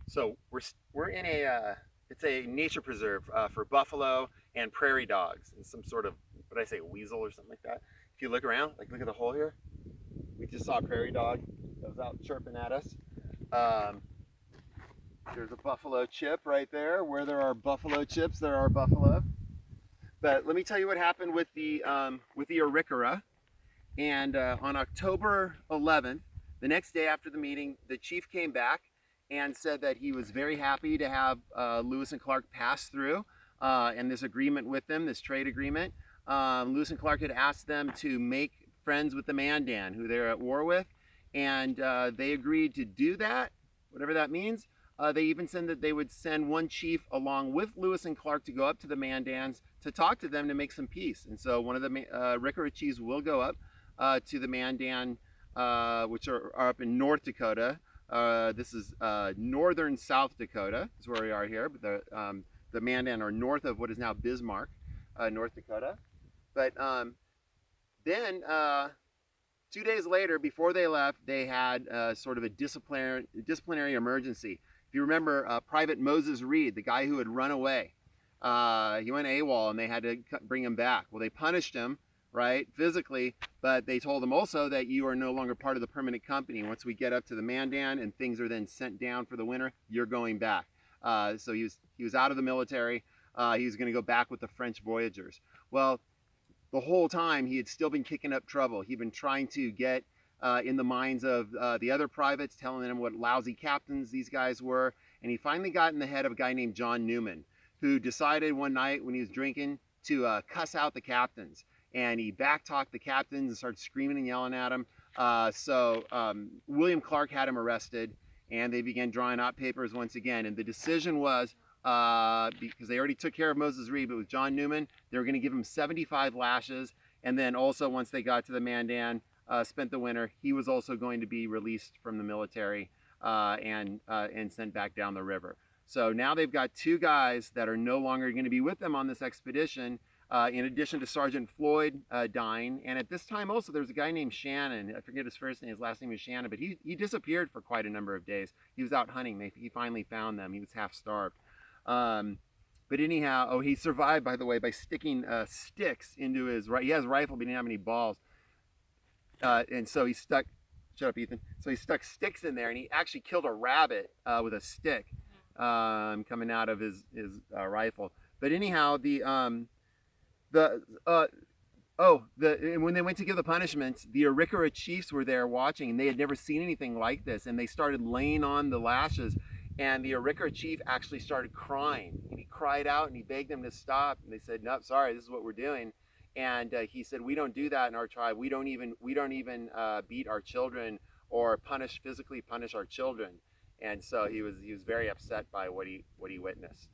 So we're in a it's a nature preserve for buffalo and prairie dogs and some sort of, what did I say, weasel or something like that. If you look around, like look at the hole here. We just saw a prairie dog that was out chirping at us. Um, there's a buffalo chip right there. Where there are buffalo chips, there are buffalo. But let me tell you what happened with the Arikara. And on October 11th, the next day after the meeting, the chief came back and said that he was very happy to have Lewis and Clark pass through and this agreement with them, this trade agreement. Lewis and Clark had asked them to make friends with the Mandan, who they're at war with, and they agreed to do that, whatever that means. They even said that they would send one chief along with Lewis and Clark to go up to the Mandans to talk to them to make some peace. And so one of the Arikara chiefs will go up to the Mandan, which are up in North Dakota. This is northern South Dakota, is where we are here. But the Mandan are north of what is now Bismarck, North Dakota. But then 2 days later, before they left, they had sort of a disciplinary emergency. If you remember, Private Moses Reed, the guy who had run away, he went AWOL and they had to bring him back. Well, they punished him, right, physically, but they told him also that you are no longer part of the permanent company. Once we get up to the Mandan and things are then sent down for the winter, you're going back. So he was out of the military. He was going to go back with the French voyagers. Well, the whole time he had still been kicking up trouble. He'd been trying to get in the minds of the other privates, telling them what lousy captains these guys were. And he finally got in the head of a guy named John Newman, who decided one night when he was drinking to cuss out the captains. And he backtalked the captains and started screaming and yelling at them. So William Clark had him arrested, and they began drawing out papers once again. And the decision was, because they already took care of Moses Reed, but with John Newman, they were going to give him 75 lashes. And then also, once they got to the Mandan, spent the winter, he was also going to be released from the military and sent back down the river. So now they've got two guys that are no longer going to be with them on this expedition, in addition to Sergeant Floyd dying. And at this time also, there was a guy named Shannon. I forget his first name, his last name was Shannon, but he disappeared for quite a number of days. He was out hunting. He finally found them. He was half starved. But anyhow, oh, he survived, by the way, by sticking sticks into his he has a rifle, but he didn't have any balls. And so he stuck, shut up, Ethan. So he stuck sticks in there, and he actually killed a rabbit with a stick coming out of his rifle. But anyhow, the and when they went to give the punishments, the Arikara chiefs were there watching, and they had never seen anything like this. And they started laying on the lashes, and the Arikara chief actually started crying. And he cried out and he begged them to stop. And they said, "No, sorry, this is what we're doing." And he said, "We don't do that in our tribe. We don't even beat our children or physically punish our children." And so he was very upset by what he witnessed.